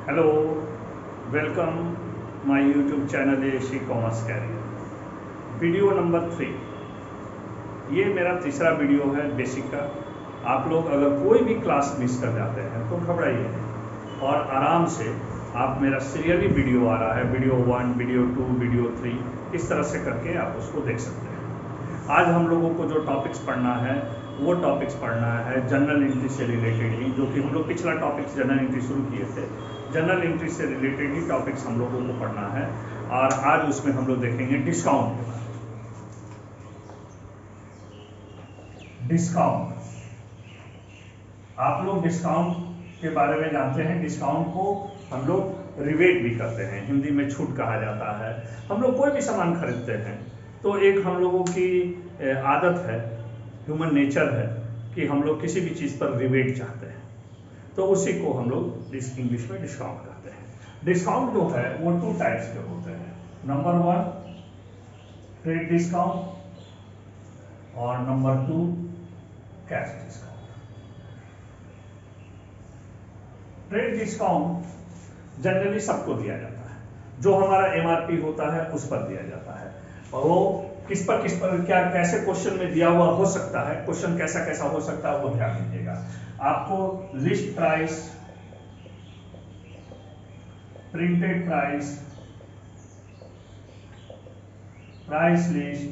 Hello, welcome my YouTube channel Ashi commerce career. Video number 3, ये मेरा तीसरा वीडियो है बेसिक का। आप लोग अगर कोई भी क्लास मिस कर जाते हैं तो घबराइए नहीं और आराम से आप मेरा सीरियली वीडियो आ रहा है, वीडियो 1, वीडियो 2, वीडियो 3, इस तरह से करके आप उसको देख सकते हैं। आज हम लोगों को जो टॉपिक्स पढ़ना है वो टॉपिक्स पढ़ना है जनरल एंट्री से रिलेटेड ही, जो कि हम लोग पिछला टॉपिक्स जनरल एंट्री शुरू किए थे। जनरल एंट्री से रिलेटेड ही टॉपिक्स हम लोगों को पढ़ना है और आज उसमें हम लोग देखेंगे डिस्काउंट के बारे में। डिस्काउंट, आप लोग डिस्काउंट के बारे में जानते हैं। डिस्काउंट को हम लोग रिबेट भी करते हैं, हिंदी में छूट कहा जाता है। हम लोग कोई भी सामान खरीदते हैं तो एक हम लोगों की आदत है, ह्यूमन नेचर है कि हम लोग किसी भी चीज़ पर रिबेट चाहते हैं, तो उसी को हम लोग इंग्लिश में डिस्काउंट कहते हैं। डिस्काउंट जो है वो 2 टाइप्स के होते हैं। नंबर 1 ट्रेड डिस्काउंट और number 2 cash discount. Trade discount generally सबको दिया जाता है, जो हमारा एमआरपी होता है उस पर दिया जाता है। और वो किस पर क्या कैसे क्वेश्चन में दिया हुआ हो सकता है, क्वेश्चन कैसा कैसा हो सकता है वो ध्यान दीजिएगा। आपको list price, printed price, price list,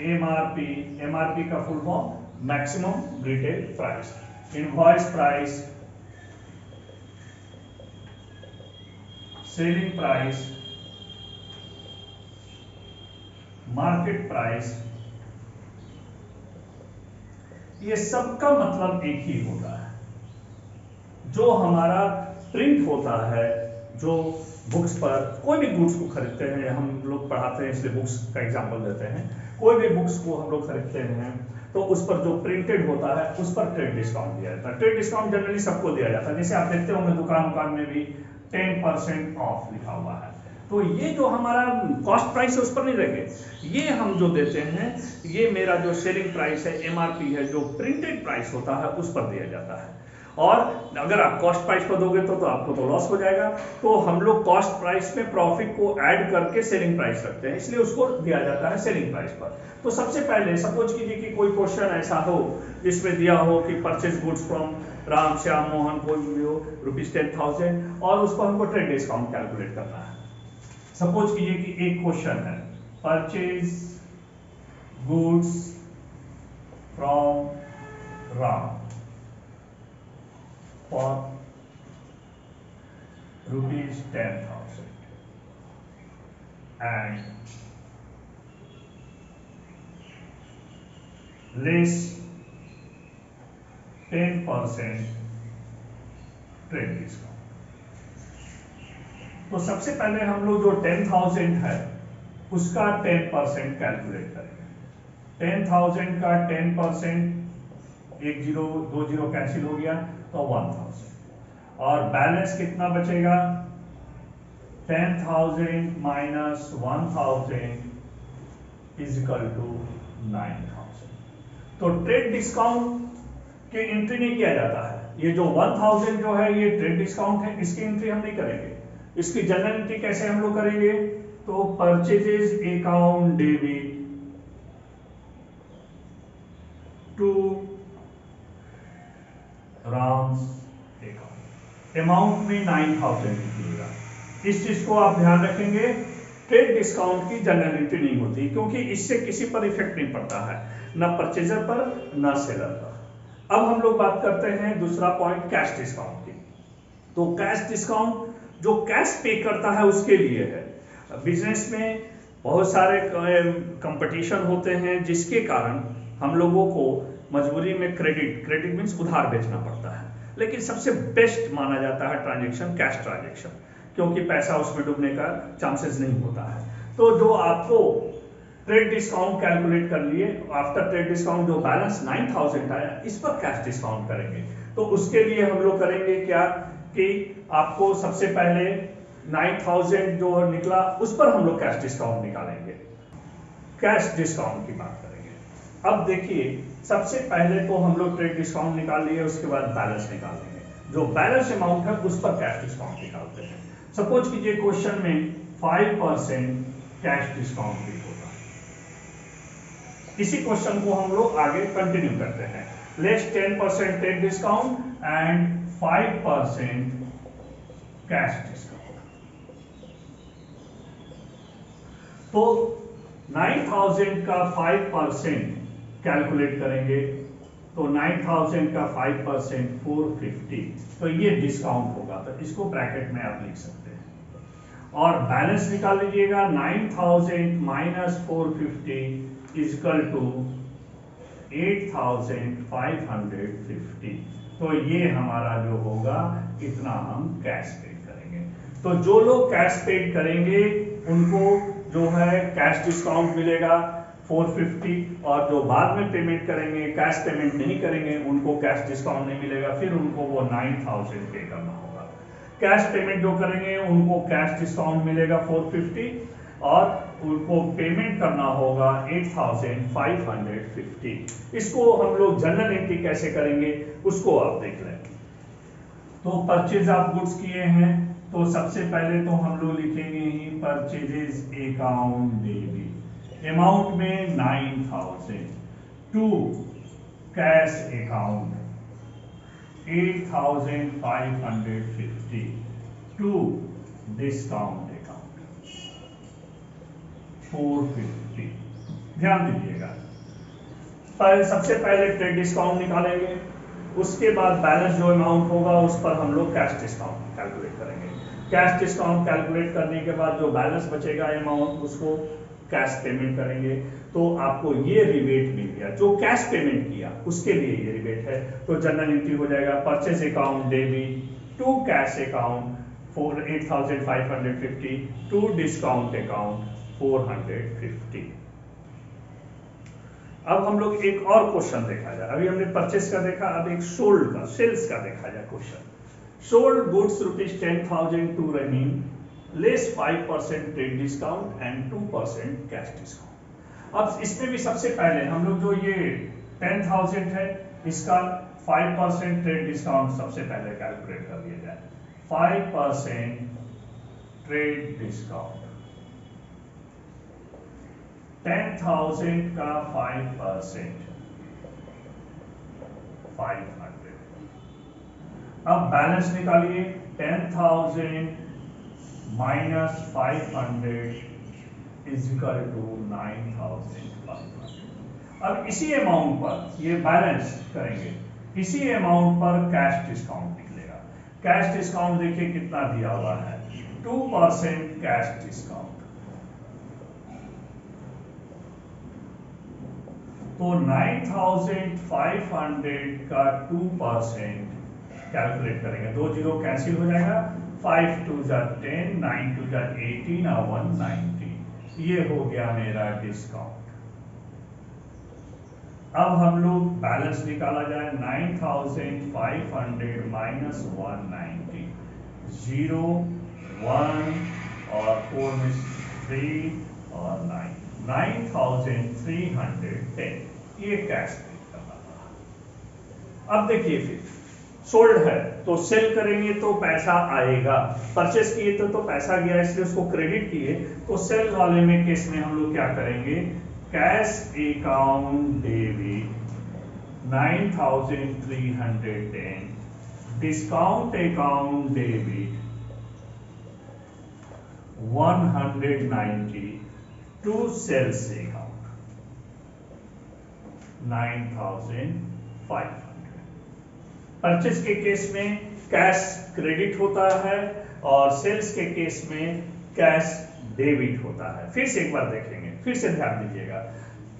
MRP, MRP का full form maximum retail price, invoice price, selling price, market price, ये सब का मतलब एक ही होता है। जो हमारा प्रिंट होता है, जो बुक्स पर कोई भी बुक्स को खरीदते हैं, हम लोग पढ़ाते हैं इसलिए बुक्स का एग्जांपल देते हैं। कोई भी बुक्स को हम लोग खरीदते हैं तो उस पर जो प्रिंटेड होता है उस पर ट्रेड डिस्काउंट दिया जाता है। ट्रेड डिस्काउंट जनरली सबको दिया जाता है। जैसे आप देखते होंगे दुकान में भी 10% ऑफ लिखा हुआ है, तो ये जो हमारा कॉस्ट प्राइस है उस पर नहीं देंगे, ये हम जो देते हैं ये मेरा जो सेलिंग प्राइस है, एमआरपी है, जो प्रिंटेड प्राइस होता है उस पर दिया जाता है। और अगर आप कॉस्ट प्राइस पर दोगे तो आपको तो लॉस हो जाएगा, तो हम लोग कॉस्ट प्राइस में प्रॉफिट को ऐड करके सेलिंग प्राइस रखते हैं, इसलिए उसको दिया जाता है सेलिंग प्राइस पर। तो सबसे पहले सपोज कीजिए कि कोई क्वेश्चन ऐसा हो जिसमें दिया हो कि purchase goods from Ram Shyam Mohan कोई भी हो ₹10,000 और उस पर हमको ट्रेड डिस्काउंट कैलकुलेट करना है। सपोज कीजिए कि एक क्वेश्चन है purchase goods from Ram for ₹10,000 and less 10% trade discount. तो सबसे पहले हम लोग जो 10,000 है उसका 10% कैलकुलेट करेंगे। 10,000 का 10%, 1 0 2 0 कैंसिल हो गया तो 1,000 और बैलेंस कितना बचेगा? 10,000 माइनस 1,000 इज इक्वल टू 9,000। तो ट्रेड डिस्काउंट की एंट्री नहीं किया जाता है। ये जो 1,000 जो है ये ट्रेड डिस्काउंट है, इसकी एंट्री हम नहीं करेंगे। इसकी जनरल एंट्री कैसे हम लोग करेंगे? तो purchases account debit to Ram's account, amount में 9,000 लिखिएगा। इस चीज को आप ध्यान रखेंगे। ट्रेड डिस्काउंट की जनरल एंट्री नहीं होती क्योंकि इससे किसी पर इफेक्ट नहीं पड़ता है, ना परचेजर पर ना सेलर पर। अब हम लोग बात करते हैं दूसरा पॉइंट कैश डिस्काउंट की। तो कैश डिस्काउंट जो कैश पे करता है उसके लिए है। बिजनेस में बहुत सारे कंपटीशन होते हैं जिसके कारण हम लोगों को मजबूरी में क्रेडिट मीन्स उधार बेचना पड़ता है, लेकिन सबसे बेस्ट माना जाता है ट्रांजैक्शन कैश ट्रांजैक्शन, क्योंकि पैसा उसमें डूबने का चांसेस नहीं होता है। तो जो आपको ट्रेड डिस्काउंट कैलकुलेट कर लिए, आफ्टर ट्रेड डिस्काउंट जो बैलेंस 9,000 आया इस पर कैश डिस्काउंट करेंगे। तो उसके लिए हम लोग करेंगे क्या कि आपको सबसे पहले 9,000 जो निकला उस पर हम लोग कैश डिस्काउंट निकालेंगे, कैश डिस्काउंट की बात करेंगे। अब देखिए सबसे पहले तो हम लोग ट्रेड डिस्काउंट निकाल लिए, उसके बाद बैलेंस निकाल लेंगे। जो बैलेंस अमाउंट है उस पर कैश डिस्काउंट निकालते हैं। सपोज कीजिए क्वेश्चन में 5% कैश डिस्काउंट भी होगा। इसी क्वेश्चन को हम लोग आगे कंटिन्यू करते हैं। Let's 10% trade discount and 5% cash discount. तो 9000 का 5% कैलकुलेट करेंगे तो 9000 का 5% 450, तो ये डिस्काउंट होगा, तो इसको ब्रैकेट में आप लिख सकते हैं। और बैलेंस निकाल लीजिएगा, 9000 माइनस 450 इजकल टू 8550, तो ये हमारा जो होगा इतना हम कैश पेड करेंगे। तो जो लोग कैश पेड करेंगे उनको जो है कैश डिस्काउंट मिलेगा 450, और जो बाद में पेमेंट करेंगे, कैश पेमेंट नहीं करेंगे, उनको कैश डिस्काउंट नहीं मिलेगा, फिर उनको वो 9000 पे करना होगा। कैश पेमेंट जो करेंगे उनको कैश डिस्काउंट मिलेगा 450 और उनको पेमेंट करना होगा 8550। इसको हम लोग जनरल एंट्री कैसे करेंगे उसको आप देख लें। तो परचेज ऑफ गुड्स किए हैं, तो सबसे पहले तो हम लोग लिखेंगे ही परचेजेस अकाउंट डेबिट, अमाउंट में 9000, to cash account 8550, to discount account 450। ध्यान दीजिएगा, सबसे पहले ट्रेड डिस्काउंट निकालेंगे, उसके बाद बैलेंस जो अमाउंट होगा उस पर हम लोग कैश डिस्काउंट कैलकुलेट करेंगे। कैश डिस्काउंट कैलकुलेट करने के बाद जो बैलेंस बचेगा अमाउंट उसको कैश पेमेंट करेंगे, तो आपको ये रिबेट मिल गया। जो कैश पेमेंट किया उसके लिए ये रिबेट है, तो जनरल एंट्री हो जाएगा purchase account debit to cash account 8550, to discount account 450। अब हम लोग एक और क्वेश्चन देखा जाए। अभी हमने परचेस का देखा, अब एक सोल्ड का, सेल्स का देखा जाए question. Sold goods ₹10,000 to Rahim, less 5% trade discount and 2% cash discount. अब इसमें भी सबसे पहले हम लोग जो ये 10,000 है इसका 5% ट्रेड डिस्काउंट सबसे पहले कैलकुलेट कर दिया जाए। 5% ट्रेड डिस्काउंट, 10,000 का 5% 500। अब बैलेंस निकालिए, 10,000 माइनस 500 इज इक्वल टू 9,500। अब इसी अमाउंट पर ये बैलेंस करेंगे, इसी अमाउंट पर कैश डिस्काउंट निकलेगा। कैश डिस्काउंट देखिए कितना दिया हुआ है, 2% कैश डिस्काउंट। तो 9,500 का 2% कैलकुलेट करेंगे, 2 जीरो कैंसिल हो जाएगा, 5 2 जा 10, 9 2 जा 18 और 190, ये हो गया मेरा डिस्काउंट। अब हम लोग बैलेंस निकाला जाए, 9,500 माइनस 190, 0 1 और 4 में 3 और 9, 9,310, ये कैश पे करना था। अब देखिए फिर सोल्ड है तो सेल करेंगे तो पैसा आएगा, परचेस किए तो पैसा गया इसलिए उसको क्रेडिट किए, तो सेल वाले में केस में हम लोग क्या करेंगे, cash account debit 9,310, discount account debit 190, to sales account 9,500। Purchase के केस में कैश क्रेडिट होता है और सेल्स के केस में कैश डेबिट होता है। फिर से एक बार देखेंगे, फिर से ध्यान दीजिएगा।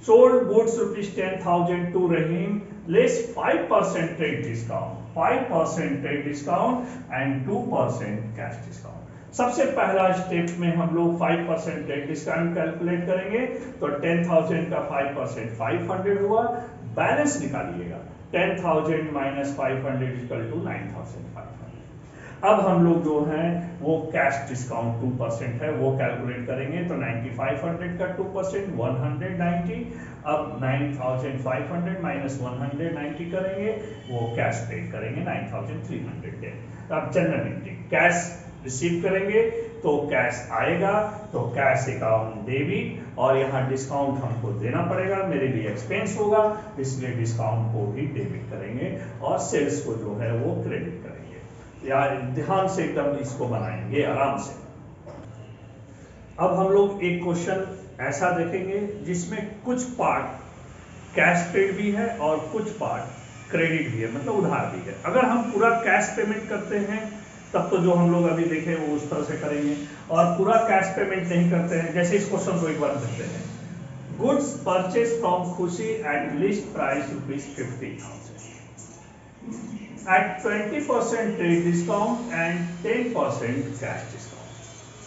Sold goods ₹10,000 to Rahim, less 5% trade discount, 5% trade discount and 2% cash discount. सबसे पहला स्टेप में हम लोग 5% ट्रेड डिस्काउंट कैलकुलेट करेंगे, तो 10,000 का 5% 500 हुआ, बैलेंस निकालिएगा, 10,000 माइनस 500 इक्वल टू 9,500। अब हम लोग जो हैं वो कैश डिस्काउंट 2% है वो कैलकुलेट करेंगे, तो 9500 का 2% 190। अब 9500 माइनस 190 करेंगे, वो कैश पे करेंगे 9310। अब जनरल एंट्री कैश रिसीव करेंगे तो कैश आएगा, तो कैश अकाउंट डेबिट, और यहाँ डिस्काउंट हमको देना पड़ेगा, मेरे लिए एक्सपेंस होगा, इसलिए डिस्काउंट को भी डेबिट करेंगे और सेल्स को जो है वो क्रेडिट करेंगे। यार ध्यान से एकदम इसको बनाएंगे आराम से। अब हम लोग एक क्वेश्चन ऐसा देखेंगे जिसमें कुछ पार्ट कैश पेड भी है और कुछ पार्ट क्रेडिट भी है, मतलब उधार भी है। अगर हम पूरा कैश पेमेंट करते हैं तब तो जो हम लोग अभी देखे वो उस तरह से करेंगे, और पूरा कैश पेमेंट नहीं करते हैं, जैसे इस क्वेश्चन को एक बार देखते हैं। गुड्स परचेज फ्रॉम खुशी at least price ₹50,000 at 20% trade discount and 10% cash discount.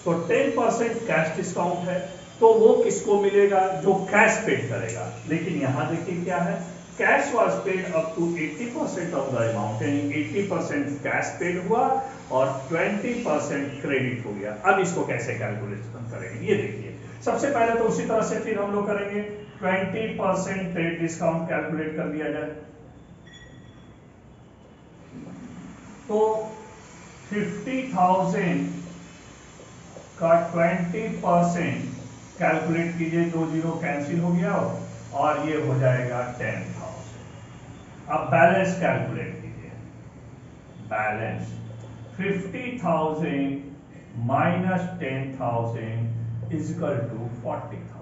तो 10% कैश डिस्काउंट है, तो वो किसको मिलेगा? जो कैश पेड करेगा। लेकिन यहाँ देखिए क्या है, cash was paid up to 80% of the amount, यानी 80% कैश पेड हुआ और 20% क्रेडिट हो गया। अब इसको कैसे कैलकुलेशन करेंगे ये देखिए। सबसे पहले तो उसी तरह से फिर हम लोग करेंगे, 20% ट्रेड डिस्काउंट कैलकुलेट कर दिया जाए, तो 50,000 का 20% कैलकुलेट कीजिए, 2 जीरो कैंसिल हो गया और ये हो जाएगा 10,000। अब बैलेंस कैलकुलेट कीजिए, balance 50,000 minus 10,000 is equal to 40,000।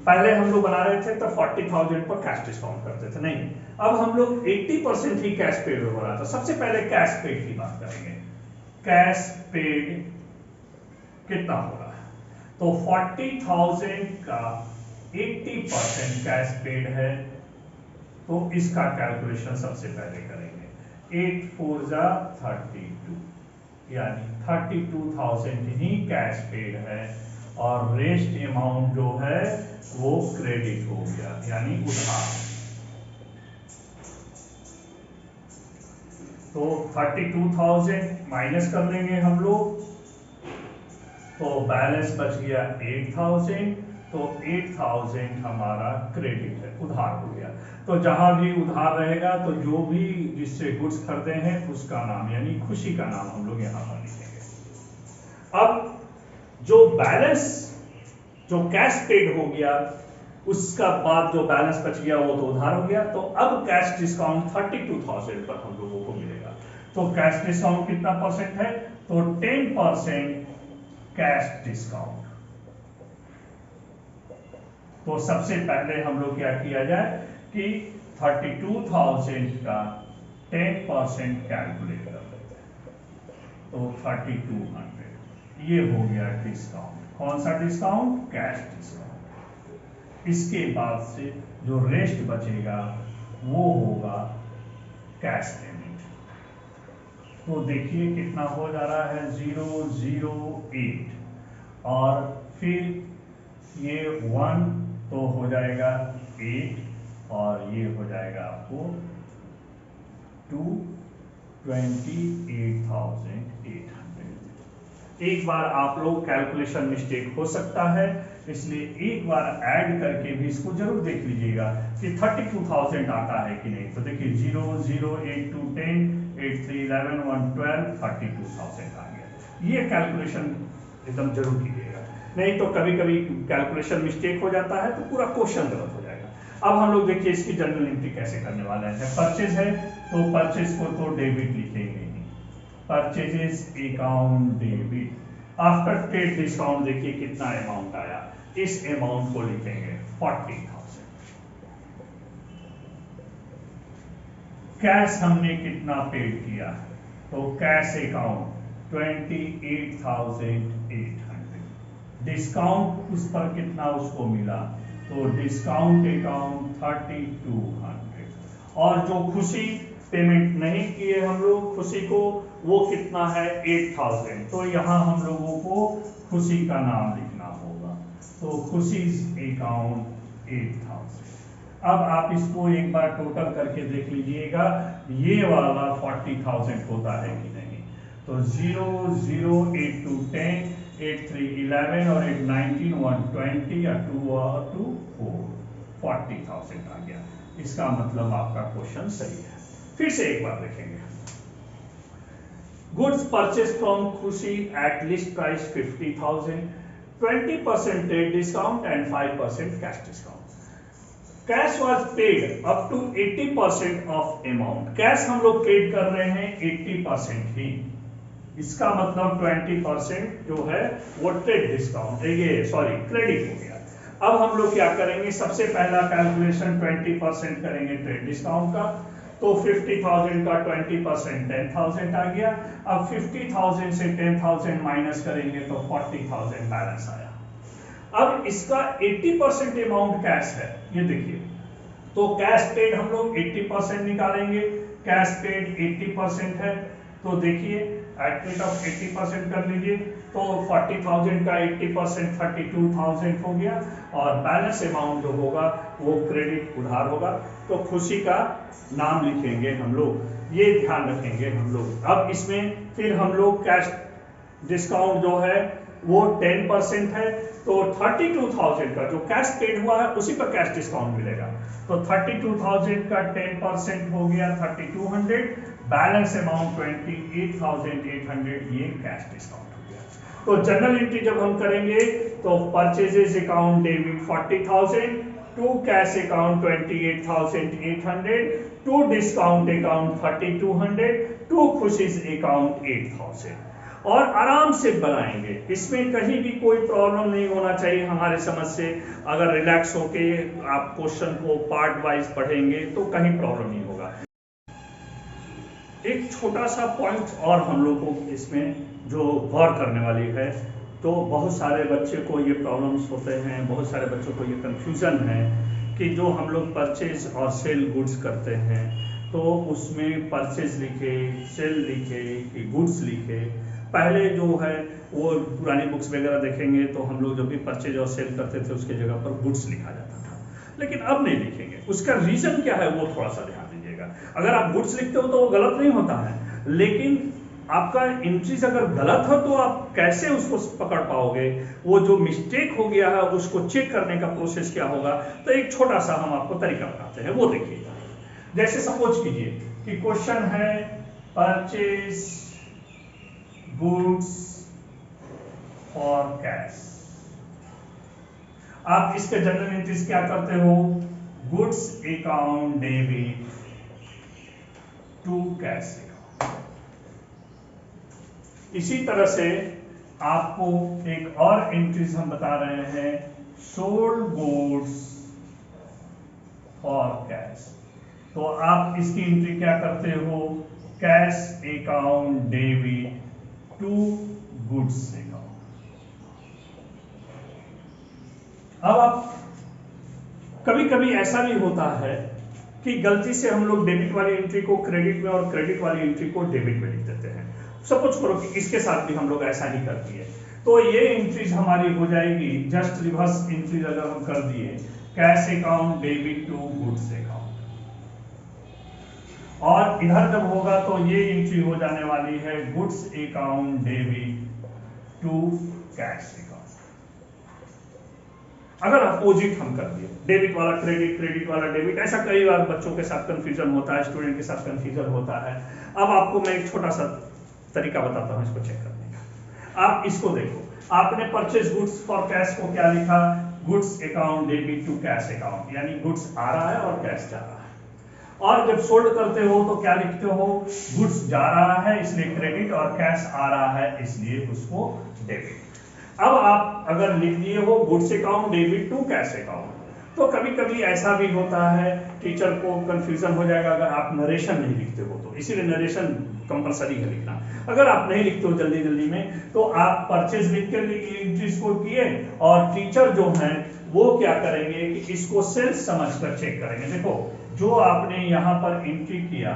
पहले हम लोग बना रहे थे तो 40,000 पर कैश डिस्काउंट करते थे, नहीं, अब हम लोग 80% ही कैश पेड हो रहा था। सबसे पहले कैश पेड की बात करेंगे, कैश पेड कितना हो रहा है, तो 40,000 का 80% कैश पेड है, तो इसका कैलकुलेशन सबसे पहले करेंगे। 8 4 जा 32, यानी 32,000 ही कैश पेड है और रेस्ट अमाउंट जो है वो क्रेडिट हो गया, यानी उधार। तो 32,000 माइनस कर लेंगे हम लोग, तो बैलेंस बच गया 8,000, तो 8,000 हमारा क्रेडिट है, उधार हो गया। तो जहां भी उधार रहेगा तो जो भी जिससे गुड्स खरीदे हैं उसका नाम, यानी खुशी का नाम हम लोग यहाँ पर लिखेंगे। अब जो बैलेंस जो कैश पेड हो गया, उसका बाद जो बैलेंस बच गया वो तो उधार हो गया, तो अब कैश डिस्काउंट 32,000 पर हम लोगों को मिलेगा। तो कैश डिस्काउंट कितना परसेंट है, तो 10% कैश डिस्काउंट। तो सबसे पहले हम लोग क्या किया जाए कि 32,000 का 10% कैलकुलेट कर लेते हैं, तो 3200 ये हो गया डिस्काउंट। कौन सा डिस्काउंट? Cash discount. इसके बाद से जो रेस्ट बचेगा वो होगा कैश पेमेंट। तो देखिए कितना हो जा रहा है, 008, और फिर ये 1 तो हो जाएगा 8, और ये हो जाएगा आपको 228,800। एक बार आप लोग कैलकुलेशन मिस्टेक हो सकता है, इसलिए एक बार ऐड करके भी इसको जरूर देख लीजिएगा कि 32,000 आता है कि नहीं। तो देखिए 0 0 8 2 10 8 3 11 1 12 32,000 आ गया। ये कैलकुलेशन एकदम जरूर कीजिएगा, नहीं तो कभी कभी कैलकुलेशन मिस्टेक हो जाता है तो पूरा क्वेश्चन गलत हो जाएगा। अब हम लोग देखिए इसकी जनरल एंट्री कैसे करने वाले हैं। परचेज है तो परचेज को तो डेबिट लिखेंगे ही, purchases account debit. After trade discount देखिए कितना अमाउंट आया, इस अमाउंट को लिखेंगे 40,000। कैश हमने कितना पेड किया, तो कैश अकाउंट 28,800। डिस्काउंट उस पर कितना उसको मिला, तो डिस्काउंट अकाउंट 3200। और जो खुशी पेमेंट नहीं किए हम लोग खुशी को, वो कितना है 8,000। तो यहाँ हम लोगों को खुशी का नाम लिखना होगा, तो खुशी अकाउंट 8,000। अब आप इसको एक बार टोटल करके देख लीजिएगा, ये वाला 40,000 होता है कि नहीं। तो 0 0 8 2 10 8 3 11 और 8 19 1 20 या 2 और 2 4 40,000 आ गया। इसका मतलब आपका क्वेश्चन सही है। फिर से एक बार देखेंगे। गुड्स परचेज फ्रॉम खुशी at least price 50,000, 20% trade discount and 5% cash discount. Cash was paid up to 80% of amount. Cash हम लोग पेड कर रहे हैं 80% ही, इसका मतलब 20% जो है वो ट्रेड डिस्काउंट, ये सॉरी क्रेडिट हो गया। अब हम लोग क्या करेंगे, सबसे पहला कैलकुलेशन 20% करेंगे ट्रेड डिस्काउंट का, तो 50,000 का 20% 10,000 आ गया। अब 50,000 से 10,000 माइनस करेंगे तो 40,000 बैलेंस आया। अब इसका 80% अमाउंट कैश है, ये देखिए, तो कैश पेड हम लोग 80% निकालेंगे, कैश पेड 80% है, तो देखिए एट रेट ऑफ 80% कर लीजिए, तो 40,000 का 80% 32,000 हो गया, और बैलेंस अमाउंट जो होगा वो क्रेडिट उधार होगा। तो खुशी का नाम लिखेंगे हम लोग, ये ध्यान रखेंगे हम लोग। अब इसमें फिर हम लोग कैश डिस्काउंट जो है वो 10% है, तो 32,000 का जो कैश पेड हुआ है उसी पर कैश डिस्काउंट मिलेगा, तो 32,000 का 10% हो गया 3200, बैलेंस अमाउंट 28,800, ये कैश डिस्काउंट हो गया। तो जनरल एंट्री जब हम करेंगे तो purchases account debit 40,000, to cash account 28,800, to discount account 3200, to Khushi's account 8,000, और आराम से बनाएंगे। इसमें कहीं भी कोई प्रॉब्लम नहीं होना चाहिए हमारे समझ से। अगर रिलैक्स होके आप क्वेश्चन को पार्ट वाइज पढ़ेंगे तो कहीं प्रॉब्लम नहीं होगा। एक छोटा सा पॉइंट और हम लोग को इसमें जो गौर करने वाली है, तो बहुत सारे बच्चे को ये प्रॉब्लम्स होते हैं, बहुत सारे बच्चों को ये कंफ्यूजन है कि जो हम लोग परचेज और सेल गुड्स करते हैं तो उसमें परचेज लिखे, सेल लिखे कि गुड्स लिखे। पहले जो है वो पुरानी बुक्स वगैरह देखेंगे तो हम लोग जब भी परचेज और सेल करते थे उसके जगह पर गुड्स लिखा जाता था, लेकिन अब नहीं लिखेंगे। उसका रीजन क्या है वो थोड़ा सा ध्यान दीजिएगा। अगर आप गुड्स लिखते हो तो वो गलत नहीं होता है, लेकिन आपका एंट्रीज अगर गलत हो तो आप कैसे उसको पकड़ पाओगे, वो जो मिस्टेक हो गया है उसको चेक करने का प्रोसेस क्या होगा। तो एक छोटा सा हम आपको तरीका बताते हैं, वो देखिएगा। जैसे सपोज कीजिए कि क्वेश्चन है परचेज गुड्स फॉर कैश। आप इसके जनरल एंट्रीज क्या करते हो, goods account debit to cash account. इसी तरह से आपको एक और एंट्रीज हम बता रहे हैं, सोल्ड गुड्स फॉर कैश। तो आप इसकी एंट्री क्या करते हो, cash account debit to goods account. अब आप कभी कभी ऐसा भी होता है कि गलती से हम लोग डेबिट वाली एंट्री को क्रेडिट में और क्रेडिट वाली एंट्री को डेबिट में लिख देते हैं। सपोज करो कि इसके साथ भी हम लोग ऐसा ही कर दिए, तो ये एंट्रीज हमारी हो जाएगी जस्ट रिवर्स एंट्रीज अगर हम कर दिए, cash account debit to goods account, और इधर जब होगा तो ये एंट्री हो जाने वाली है goods account debit to cash account. अगर अपोजिट हम कर दिए, डेबिट वाला क्रेडिट, क्रेडिट वाला डेबिट, ऐसा कई बार बच्चों के साथ कंफ्यूजन होता है, स्टूडेंट के साथ कंफ्यूजन होता है। अब आपको मैं एक छोटा सा तरीका बताता हूं इसको चेक करने का। आप इसको देखो, आपने परचेज गुड्स फॉर कैश को क्या लिखा, goods account debit to cash account, यानी गुड्स आ रहा है और कैश जा रहा है। और जब सोल्ड करते हो तो क्या लिखते हो, गुड्स जा रहा है इसलिए क्रेडिट, और कैश आ रहा है इसलिए उसको डेबिट। अब आप अगर लिख दिए हो goods account debit to cash account, तो कभी कभी ऐसा भी होता है टीचर को कंफ्यूजन हो जाएगा अगर आप नरेशन नहीं लिखते हो तो, इसीलिए नरेशन कंपलसरी है लिखना। अगर आप नहीं लिखते हो जल्दी जल्दी में तो आप परचेज लिख कर एंट्रीज को किए, और टीचर जो है वो क्या करेंगे कि इसको सेल्स समझकर चेक करेंगे। देखो जो आपने यहाँ पर एंट्री किया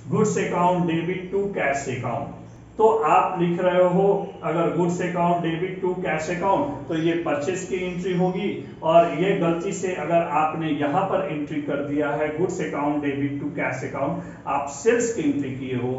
goods account debit to cash account, तो आप लिख रहे हो अगर goods account debit to cash account तो ये परचेस की एंट्री होगी, और ये गलती से अगर आपने यहाँ पर एंट्री कर दिया है goods account debit to cash account, आप सेल्स की एंट्री किए हो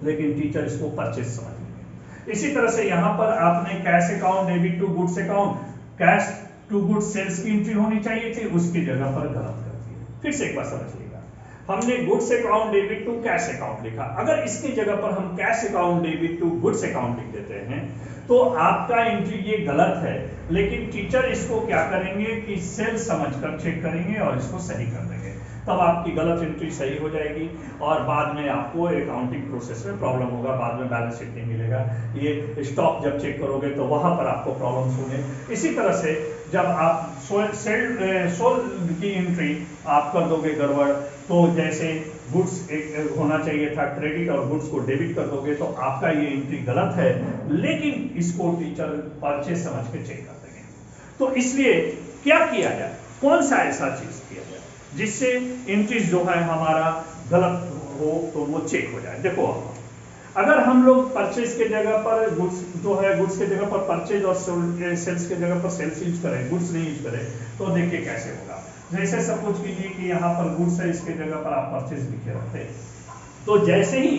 लेकिन टीचर इसको परचेस समझ लेंगे। इसी तरह से यहाँ पर आपने cash account debit to goods account, cash to goods sales की एंट्री होनी चाहिए थी, उसकी जगह पर गलत कर दिया। फिर से एक बार समझिएगा, हमने goods account debit to cash account लिखा, अगर इसकी जगह पर हम cash account debit to goods account लिख देते हैं तो आपका एंट्री ये गलत है, लेकिन टीचर इसको क्या करेंगे कि सेल समझकर चेक करेंगे और इसको सही कर देंगे, तब आपकी गलत एंट्री सही हो जाएगी और बाद में आपको अकाउंटिंग प्रोसेस में प्रॉब्लम होगा, बाद में बैलेंस शीट नहीं मिलेगा। ये स्टॉक जब चेक करोगे तो वहां पर आपको प्रॉब्लम्स होंगे। इसी तरह से जब आप सोल की एंट्री आप कर दोगे गड़बड़, तो जैसे गुड्स होना चाहिए था क्रेडिट और गुड्स को डेबिट कर दोगे तो आपका ये एंट्री गलत है, लेकिन इसको टीचर परचेस समझ के चेक कर देंगे। तो इसलिए क्या किया जाए, कौन सा ऐसा चीज किया जाए जिससे एंट्रीज जो है हमारा गलत हो तो वो चेक हो जाए। देखो अगर हम लोग परचेज के जगह पर गुड्स जो है, गुड्स के जगह पर परचेज और सेल्स के जगह पर सेल्स यूज करें, गुड्स नहीं यूज करें, तो देखिए कैसे होगा। जैसे सपोज कीजिए कि यहाँ पर गुड्स है, इसके जगह पर आप परचेज लिखे रहते, तो जैसे ही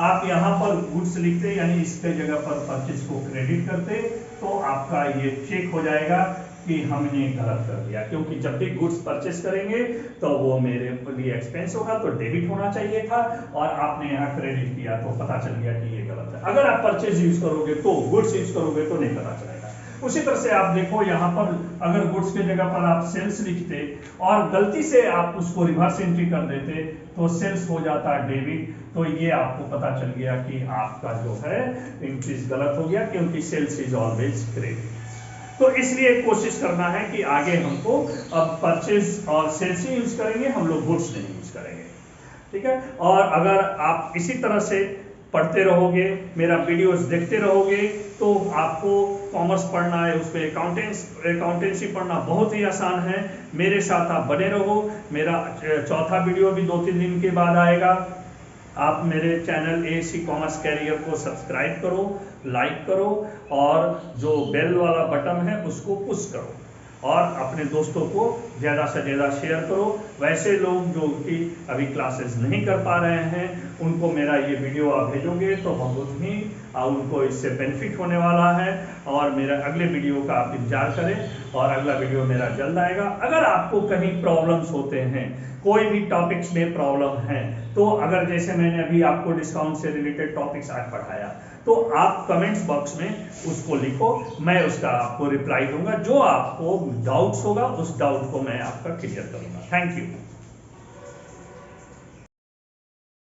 आप यहाँ पर गुड्स लिखते यानी इसके जगह पर परचेज को क्रेडिट करते तो आपका ये चेक हो जाएगा कि हमने गलत कर दिया, क्योंकि जब भी गुड्स परचेस करेंगे तो वो मेरे लिए एक्सपेंस होगा तो डेबिट होना चाहिए था, और आपने यहाँ क्रेडिट किया तो पता चल गया कि ये गलत है। अगर आप परचेज यूज करोगे तो, गुड्स यूज करोगे तो नहीं पता चलेगा। उसी तरह से आप देखो यहाँ पर अगर गुड्स के जगह पर आप सेल्स लिखते और गलती से आप उसको रिवर्स एंट्री कर देते तो सेल्स हो जाता डेबिट, तो ये आपको पता चल गया कि आपका जो है एंट्रीज गलत हो गया, क्योंकि सेल्स इज ऑलवेज क्रेडिट। तो इसलिए कोशिश करना है कि आगे हमको अब परचेज और सेल्स ही यूज करेंगे, हम लोग गुड्स नहीं यूज करेंगे, ठीक है। और अगर आप इसी तरह से पढ़ते रहोगे, मेरा वीडियोस देखते रहोगे, तो आपको कॉमर्स पढ़ना है, उस पर अकाउंटेंसी पढ़ना बहुत ही आसान है। मेरे साथ आप बने रहो। मेरा चौथा वीडियो भी 2-3 दिन के बाद आएगा। आप मेरे चैनल एएससी कॉमर्स कैरियर को सब्सक्राइब करो, लाइक करो, और जो बेल वाला बटन है उसको पुश करो, और अपने दोस्तों को ज़्यादा से ज़्यादा शेयर करो। वैसे लोग जो कि अभी क्लासेस नहीं कर पा रहे हैं उनको मेरा ये वीडियो आप भेजोगे तो बहुत ही उनको इससे बेनिफिट होने वाला है, और मेरा अगले वीडियो का आप इंतजार करें, और अगला वीडियो मेरा जल्द आएगा। अगर आपको कहीं प्रॉब्लम्स होते हैं, कोई भी टॉपिक्स में प्रॉब्लम है, तो अगर जैसे मैंने अभी आपको डिस्काउंट से रिलेटेड टॉपिक्स आज पढ़ाया, तो आप कमेंट्स बॉक्स में उसको लिखो, मैं उसका आपको रिप्लाई दूंगा। जो आपको डाउट्स होगा उस डाउट को मैं आपका क्लियर करूंगा। Thank you.